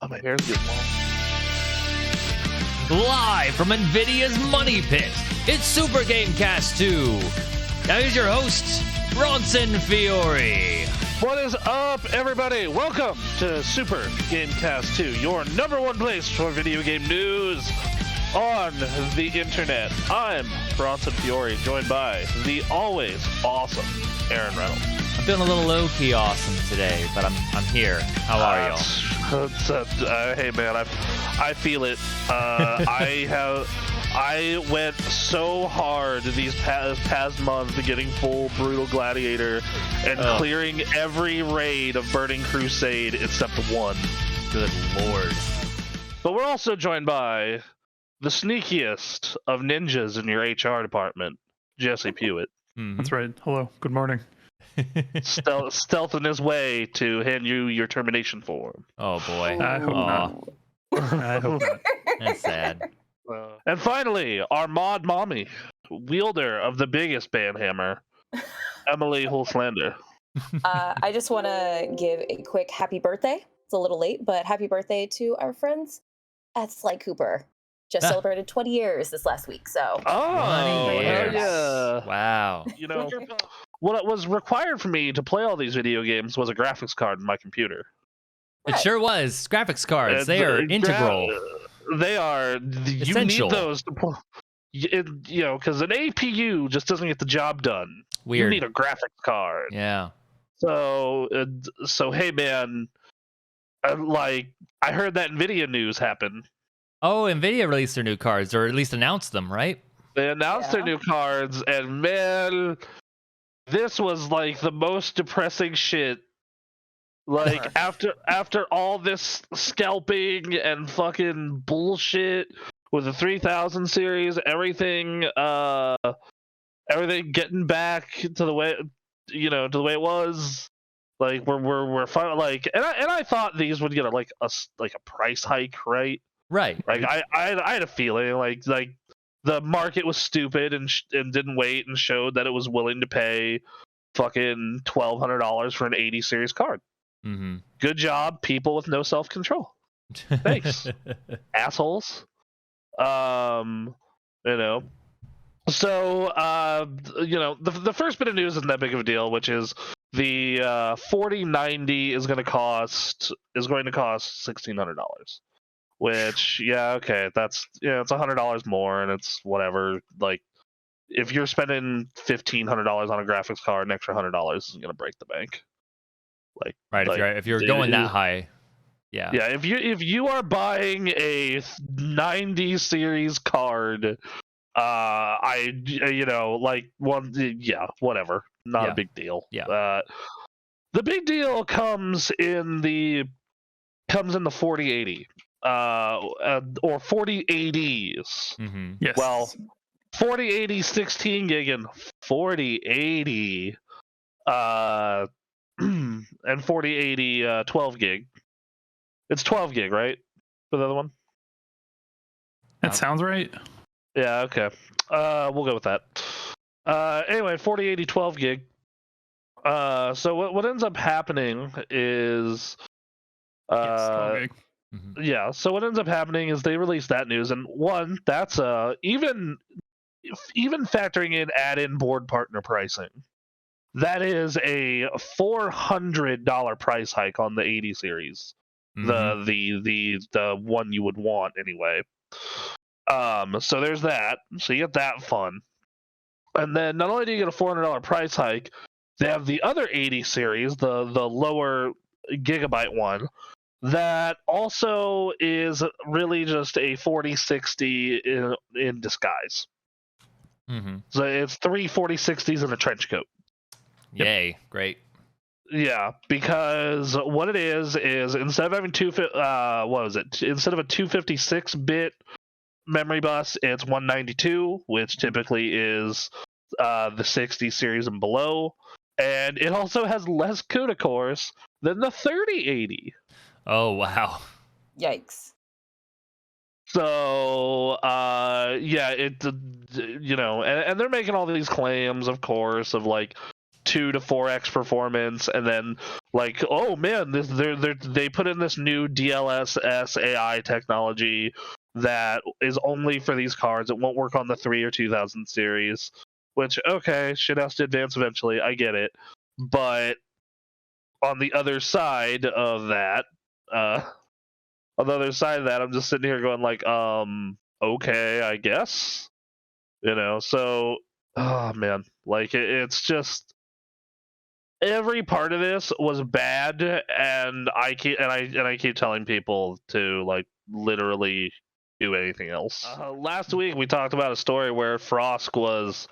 Oh, my hair's getting long. Live from NVIDIA's Money Pit, it's Super GameKast 2. Now here's your host, Bronson Fiore. What is up, everybody? Welcome to Super GameKast 2, your number one place for video game news on the internet. I'm Bronson Fiore, joined by the always awesome Aaron Reynolds. I'm feeling a little low-key awesome today, but I'm here. How are y'all? Hey man, I feel it. I went so hard these past months to getting full Brutal Gladiator and clearing every raid of Burning Crusade except one. Good lord. But we're also joined by the sneakiest of ninjas in your HR department, Jesse Pewitt. Mm-hmm. That's right. Hello. Good morning. Stealthing his way to hand you your termination form. Oh boy. I hope not. I hope not. That's sad. And finally, our mod mommy, wielder of the biggest banhammer, Emily Hulslander. I just want to give a quick happy birthday. It's a little late, but happy birthday to our friends at Sly Cooper. Just celebrated 20 years this last week, so. Oh, 20 years. Yeah. Wow. You know, what was required for me to play all these video games was a graphics card in my computer. It sure was. Graphics cards, they are integral. They are. Essential. You need those to play. You know, because an APU just doesn't get the job done. Weird. You need a graphics card. Yeah. So hey man, I heard that NVIDIA news happened. Oh, NVIDIA released their new cards, or at least announced them, right? They announced their new cards, and man, this was like the most depressing shit. Like after all this scalping and fucking bullshit with the 3000 series, everything getting back to the way it was. Like we're finally like, and I thought these would get a price hike, right? Right. Like I had a feeling like the market was stupid and didn't wait and showed that it was willing to pay fucking $1,200 for an 80 series card. Mm-hmm. Good job, people with no self-control. Thanks, assholes. So the first bit of news isn't that big of a deal, which is the 4090 is going to cost $1,600. Which, yeah, okay, it's $100 more, and it's whatever. Like, if you're spending $1,500 on a graphics card, an extra $100 is gonna break the bank. Like, right, if you're going that high, yeah. Yeah, if you are buying a 90 series card, whatever, not a big deal. Yeah. The big deal comes in the 4080. Or 4080s. Mm-hmm. Yes. Well, 4080 16 gig and 4080 and 4080 12 gig. It's 12 gig, right? For the other one? That sounds right. Yeah, okay. We'll go with that. Anyway, 4080 12 gig. So what ends up happening is Yes, 12 gig. Mm-hmm. Yeah, so what ends up happening is they release that news, and one, that's even factoring in add-in board partner pricing, that is a $400 price hike on the 80 series, Mm-hmm. the one you would want anyway. So there's that. So you get that fun, and then not only do you get a $400 price hike, they have the other 80 series, the lower gigabyte one. That also is really just a 4060 in disguise. Mm-hmm. So it's 3 4060s in a trench coat. Yay, great. Yeah, because what it is instead of having instead of a 256-bit memory bus, it's 192, which typically is the 60 series and below, and it also has less CUDA cores than the 3080. Oh wow. Yikes. So, and they're making all these claims, of course, of like 2 to 4x performance, and then like, oh man, they put in this new DLSS AI technology that is only for these cards. It won't work on the 3 or 2000 series, which, okay, shit has to advance eventually. I get it. But on the other side of that, I'm just sitting here going like, okay, I guess. So, oh man, like it's just every part of this was bad, and I keep telling people to like literally do anything else. Last week we talked about a story where Frosk was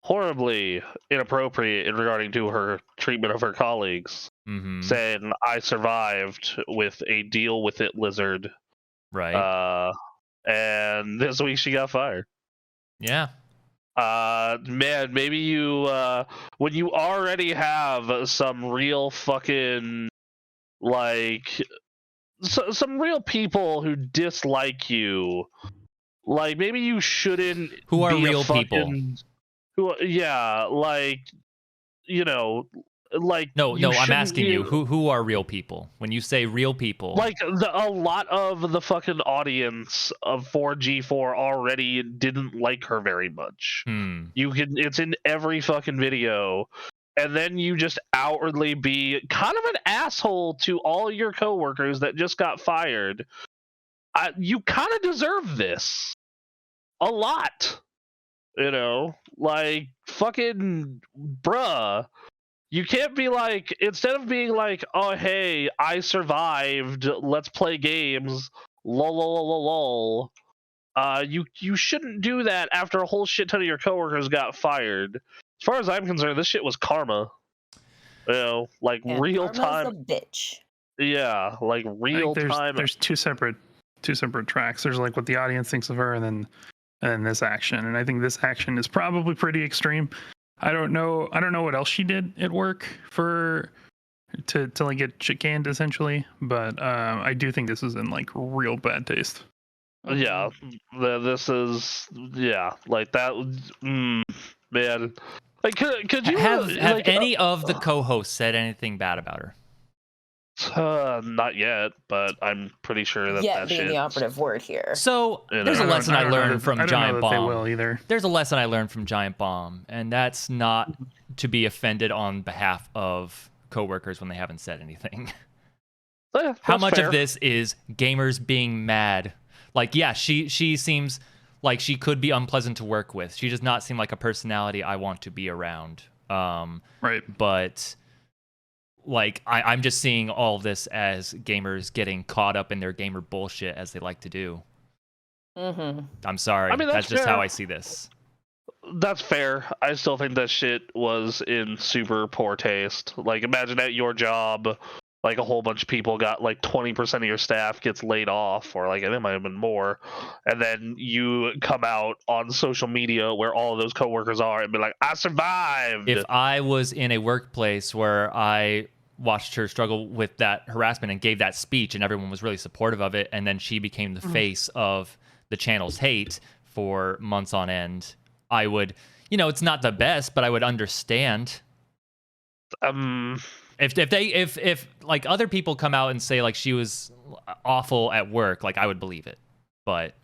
horribly inappropriate in regarding to her treatment of her colleagues, saying I survived with a deal with it lizard, Right. And this week she got fired. Yeah. Man, maybe you when you already have some real fucking like some real people who dislike you, like maybe you shouldn't. Who are be real people? Yeah, like like No, you I'm shouldn't asking you. Who are real people? When you say real people, like a lot of the fucking audience of 4G4 already didn't like her very much. It's in every fucking video, and then you just outwardly be kind of an asshole to all your coworkers that just got fired. You kind of deserve this a lot, like fucking bruh. You can't be like, instead of being like, oh hey, I survived, let's play games, lol lol lol lol. You shouldn't do that after a whole shit ton of your coworkers got fired. As far as I'm concerned, this shit was karma. Like real time. Karma's a bitch. Yeah, like real time. There's two separate tracks. There's like what the audience thinks of her, and then this action. And I think this action is probably pretty extreme. I don't know what else she did at work to like get shit canned essentially, but I do think this is in like real bad taste. Yeah, this is like that. Man, like could you have like, any of the co-hosts said anything bad about her? Not yet, but I'm pretty sure that Yet being the operative word here. So there's a lesson I learned from Giant Bomb. They will either. There's a lesson I learned from Giant Bomb, and that's not to be offended on behalf of coworkers when they haven't said anything. How much of this is gamers being mad? Like, yeah, she seems like she could be unpleasant to work with. She does not seem like a personality I want to be around. Right. But like, I'm just seeing all of this as gamers getting caught up in their gamer bullshit as they like to do. I'm sorry. That's just how I see this. That's fair. I still think that shit was in super poor taste. Like, imagine at your job, like a whole bunch of people got like 20% of your staff gets laid off, or like it might have been more, and then you come out on social media where all of those coworkers are and be like, I survived. If I was in a workplace where I watched her struggle with that harassment and gave that speech and everyone was really supportive of it, and then she became the face of the channel's hate for months on end, I would, it's not the best, but I would understand. If like other people come out and say like she was awful at work, like I would believe it, but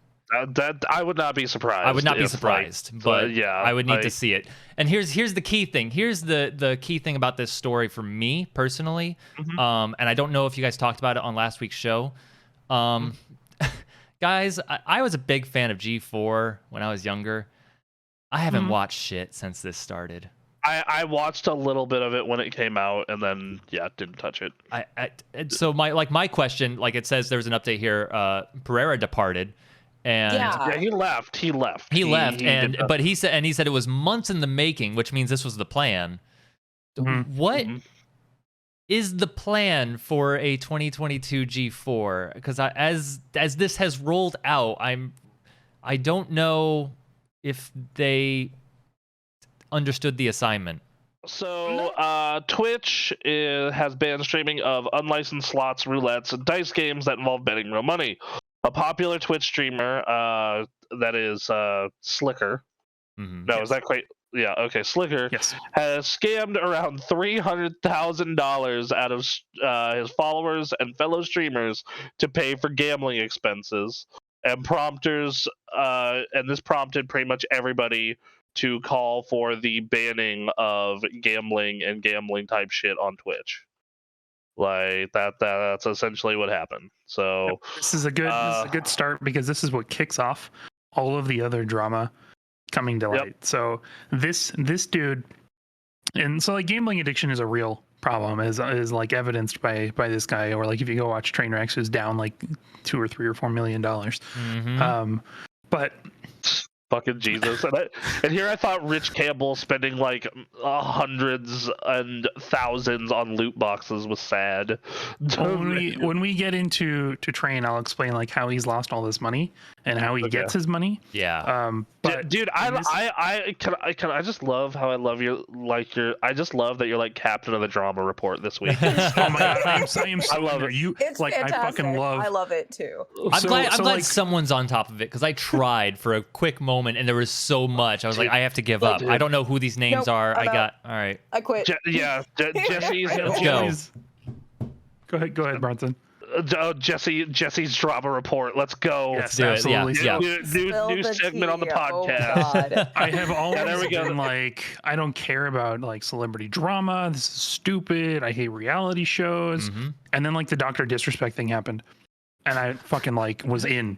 that I would not be surprised. I would not be surprised, but yeah, I would need to see it. And here's the key thing. Here's the key thing about this story for me personally. And I don't know if you guys talked about it on last week's show. Guys, I was a big fan of G4 when I was younger. I haven't watched shit since this started. I watched a little bit of it when it came out, and then didn't touch it. So my question, like it says, there's an update here. Pereira departed, and he left. He left, but he said it was months in the making, which means this was the plan. What is the plan for a 2022 G4? Because as this has rolled out, I don't know if they understood the assignment. So Twitch has banned streaming of unlicensed slots, roulettes, and dice games that involve betting real money. A popular Twitch streamer that is Slicker. No, is that quite? yeah, okay, Slicker Yes. has scammed around $300,000 out of his followers and fellow streamers to pay for gambling expenses, and this prompted pretty much everybody to call for the banning of gambling and gambling type shit on Twitch. Like that's essentially what happened. So This is a good start, because this is what kicks off all of the other drama coming to light. So this dude, and so like gambling addiction is a real problem, is like evidenced by this guy, or like if you go watch Trainwrecks, who's down like $2 or $3 or $4 million. But fucking Jesus. And here I thought Rich Campbell spending like hundreds and thousands on loot boxes was sad. when we get into Train, I'll explain like how he's lost all this money and how he gets his money. Yeah. But dude, I just love how I love I just love that you're like captain of the drama report this week. Oh my god, I am so I love it. It's like fantastic. I love it too. I'm glad like, someone's on top of it, because I tried for a quick moment and there was so much. I was like, I have to give up. I don't know who these names are. I'm out. All right. I quit. Jesse's Go ahead, Bronson. Jesse's drama report. Let's go. Yes, do it. absolutely. Yeah. New segment on the Oh, podcast. God. I have always there we go. been like, I don't care about like celebrity drama. This is stupid. I hate reality shows. And then like the Dr. Disrespect thing happened, and I fucking like was in,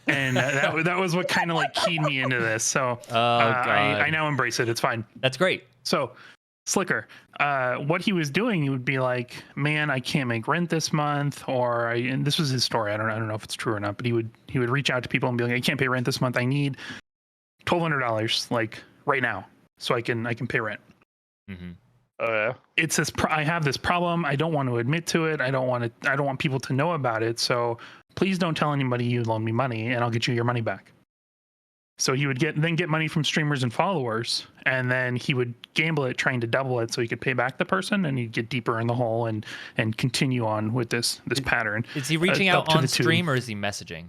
and that was what kind of like keyed me into this. So I now embrace it. It's fine. That's great. So Slicker, what he was doing, he would be like, man, I can't make rent this month, and this was his story. I don't know if it's true or not, but he would reach out to people and be like, I can't pay rent this month. I need $1,200 like right now, so I can pay rent. Oh yeah. It's this. I have this problem. I don't want to admit to it. I don't want people to know about it. So please don't tell anybody you loan me money, and I'll get you your money back. So he would get money from streamers and followers, and then he would gamble it, trying to double it so he could pay back the person, and he'd get deeper in the hole and continue on with this pattern. Is he reaching out on stream, or is he messaging?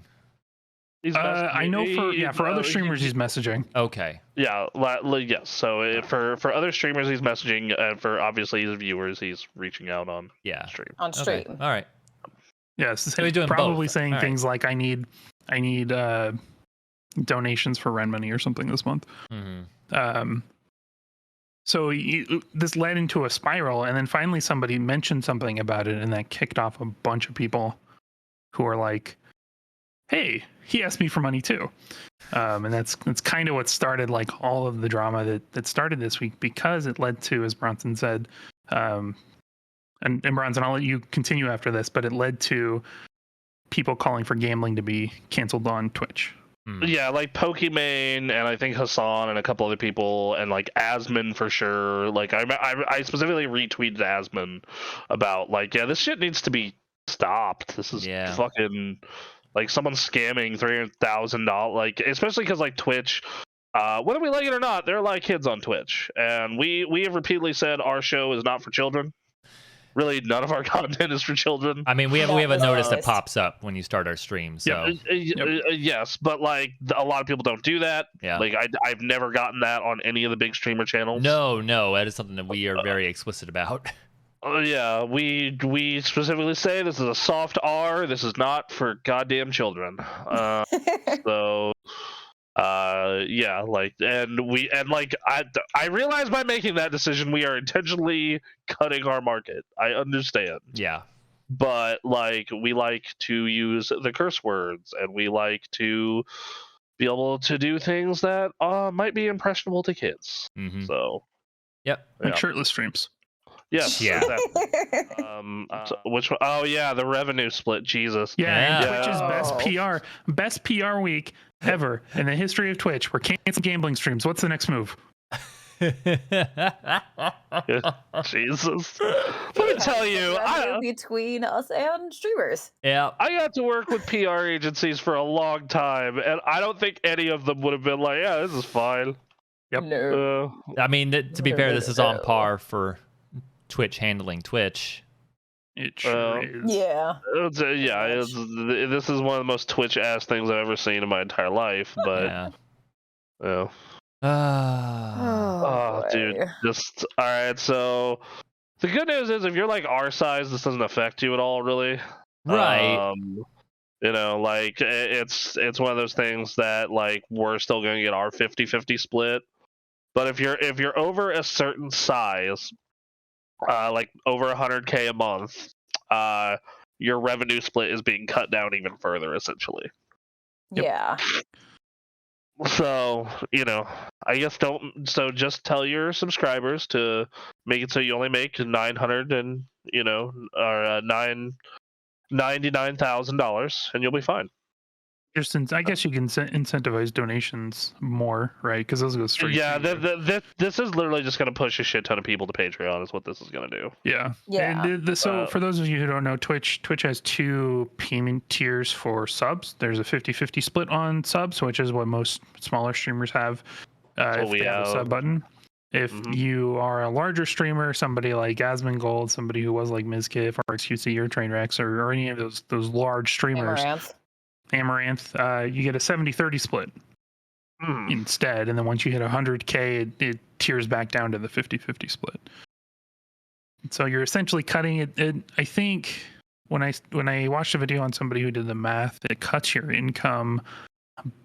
I know for other streamers he's messaging. Okay. Yeah, yes. So for other streamers he's messaging, and for obviously his viewers he's reaching out on stream. On stream. Okay. All right. Yes, So he's doing probably both. saying All things like I need donations for rent money or something this month. So this led into a spiral, and then finally somebody mentioned something about it, and that kicked off a bunch of people who are like, hey, he asked me for money too. And that's kind of what started like all of the drama that started this week, because it led to, as Bronson said, and Bronson, I'll let you continue after this, but it led to people calling for gambling to be canceled on Twitch. Yeah, like Pokimane and I think Hassan and a couple other people, and like Asman for sure. Like I specifically retweeted Asman about like, yeah, this shit needs to be stopped. This is fucking like someone scamming $300,000. Like, especially because like Twitch, whether we like it or not, there are a lot of kids on Twitch, and we have repeatedly said our show is not for children. Really, none of our content is for children. I mean, we have a notice that pops up when you start our stream. So yes, but like a lot of people don't do that. Yeah. Like I've never gotten that on any of the big streamer channels. No, that is something that we are very explicit about. Yeah, we specifically say this is a soft R. This is not for goddamn children. So. Yeah, like, I realize by making that decision we are intentionally cutting our market. I understand. Yeah. But like, we like to use the curse words, and we like to be able to do things that might be impressionable to kids. So, like shirtless streams. Yes. Yeah. Exactly. Which one? Oh yeah, the revenue split. Jesus. Yeah. Twitch's best PR week ever in the history of Twitch. We're canceling gambling streams. What's the next move? Jesus. Let me tell you, between us and streamers. Yeah. I got to work with PR agencies for a long time, and I don't think any of them would have been like, yeah, this is fine. Yep. No. I mean, to be fair, this is on par for Twitch handling Twitch. It sure is. Yeah. This is one of the most Twitch-ass things I've ever seen in my entire life, but... Yeah. Oh, dude, boy. just all right. So the good news is, if you're like our size, this doesn't affect you at all, really. Right. You know, like it's one of those things that like we're still going to get our 50-50 split. But if you're over a certain size, like over 100K a month, your revenue split is being cut down even further, essentially. Yep. Yeah. So, you know, I guess just tell your subscribers to make it so you only make 900 and, you know, or $99,000 and you'll be fine. I guess you can incentivize donations more, right? Because those go straight. Yeah, to you. this is literally just going to push a shit ton of people to Patreon is what this is going to do. Yeah. Yeah. And so for those of you who don't know, Twitch has two payment tiers for subs. There's a 50-50 split on subs, which is what most smaller streamers have. If we they have a sub button. If you are a larger streamer, somebody like Asmongold, somebody who was like Mizkif or XQC or Trainwrecks or any of those large streamers, Amaranth, you get a 70-30 split instead. And then once you hit 100K, it tiers back down to the 50-50 split. So you're essentially cutting it. I think when I watched a video on somebody who did the math, it cuts your income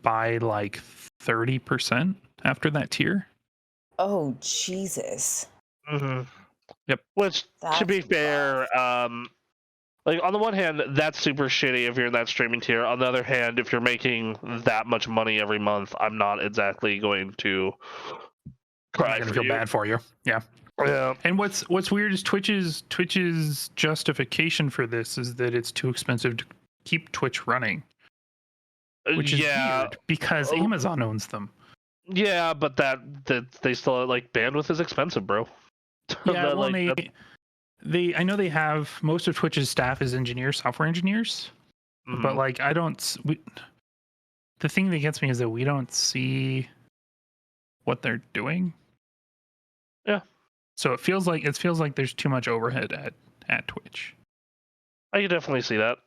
by like 30% after that tier. Oh, Jesus. Yep. Which, to be That's fair, like on the one hand, that's super shitty if you're in that streaming tier. On the other hand, if you're making that much money every month, I'm not exactly going to cry I'm gonna for feel you. bad for you. Yeah. Yeah. And what's weird is Twitch's justification for this is that it's too expensive to keep Twitch running, which is weird because Amazon owns them. Yeah, but that they still like bandwidth is expensive, bro. Yeah, well, I know they have most of Twitch's staff is engineers, software engineers, but like the thing that gets me is that we don't see what they're doing. Yeah. So it feels like there's too much overhead at Twitch. I can definitely see that.